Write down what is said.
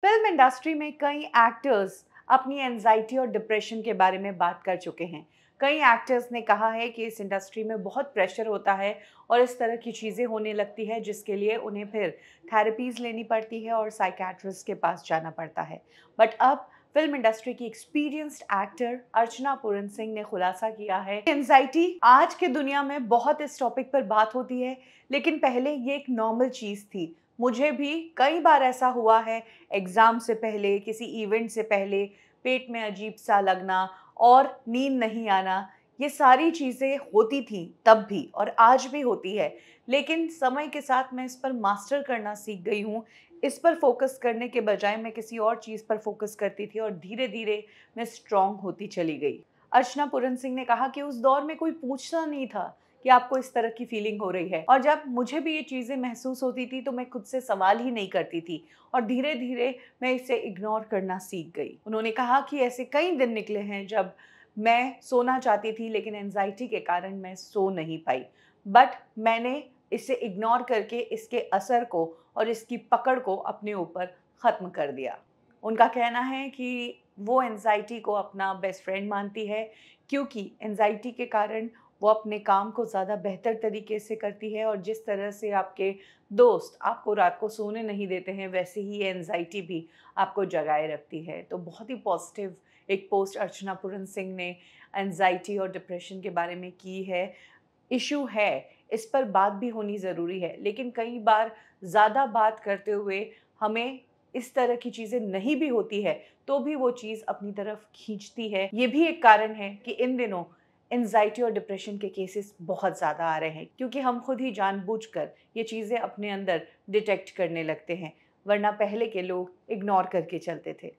Film industry में कई actors अपनी एंजाइटी और डिप्रेशन के बारे में बात कर चुके हैं। कई एक्टर्स ने कहा है कि इस इंडस्ट्री में बहुत प्रेशर होता है और इस तरह की चीज़ें होने लगती है जिसके लिए उन्हें फिर थेरेपीज़ लेनी पड़ती है और साइकियाट्रिस्ट के पास जाना पड़ता है। बट अब फिल्म इंडस्ट्री की एक्सपीरियंस्ड एक्टर अर्चना पूरन सिंह ने खुलासा किया है कि एंजाइटी आज के दुनिया में बहुत इस टॉपिक पर बात होती है, लेकिन पहले ये एक नॉर्मल चीज़ थी। मुझे भी कई बार ऐसा हुआ है, एग्ज़ाम से पहले, किसी इवेंट से पहले, पेट में अजीब-सा लगना और नींद नहीं आना, ये सारी चीज़ें होती थीं तब भी और आज भी होती है। लेकिन समय के साथ मैं इस पर मास्टर करना सीख गई हूँ। इस पर फ़ोकस करने के बजाय मैं किसी और चीज़ पर फ़ोकस करती थी और धीरे-धीरे मैं स्ट्रॉन्ग होती चली गई। अर्चना पूरन सिंह ने कहा कि उस दौर में कोई पूछता नहीं था कि आपको इस तरह की फीलिंग हो रही है, और जब मुझे भी ये चीज़ें महसूस होती थी तो मैं खुद से सवाल ही नहीं करती थी और धीरे-धीरे मैं इसे इग्नोर करना सीख गई। उन्होंने कहा कि ऐसे कई दिन निकले हैं जब मैं सोना चाहती थी लेकिन एंग्ज़ायटी के कारण मैं सो नहीं पाई। बट मैंने इसे इग्नोर करके इसके असर को और इसकी पकड़ को अपने ऊपर ख़त्म कर दिया। उनका कहना है कि वो एंग्ज़ायटी को अपना बेस्ट फ्रेंड मानती है, क्योंकि एंग्ज़ायटी के कारण वो अपने काम को ज़्यादा बेहतर तरीके से करती है और जिस तरह से आपके दोस्त आपको रात को सोने नहीं देते हैं, वैसे ही ये एंग्ज़ायटी भी आपको जगाए रखती है। तो बहुत ही पॉज़िटिव एक पोस्ट अर्चना पूरन सिंह ने एंग्ज़ायटी और डिप्रेशन के बारे में की है। इश्यू है, इस पर बात भी होनी ज़रूरी है, लेकिन कई बार ज़्यादा बात करते हुए हमें इस तरह की चीज़ें नहीं भी होती है, तो भी वो चीज़ अपनी तरफ खींचती है। ये भी एक कारण है कि इन दिनों एंग्ज़ायटी और डिप्रेशन के केसेस बहुत ज़्यादा आ रहे हैं, क्योंकि हम खुद ही जानबूझकर ये चीज़ें अपने अंदर डिटेक्ट करने लगते हैं, वरना पहले के लोग इग्नोर करके चलते थे।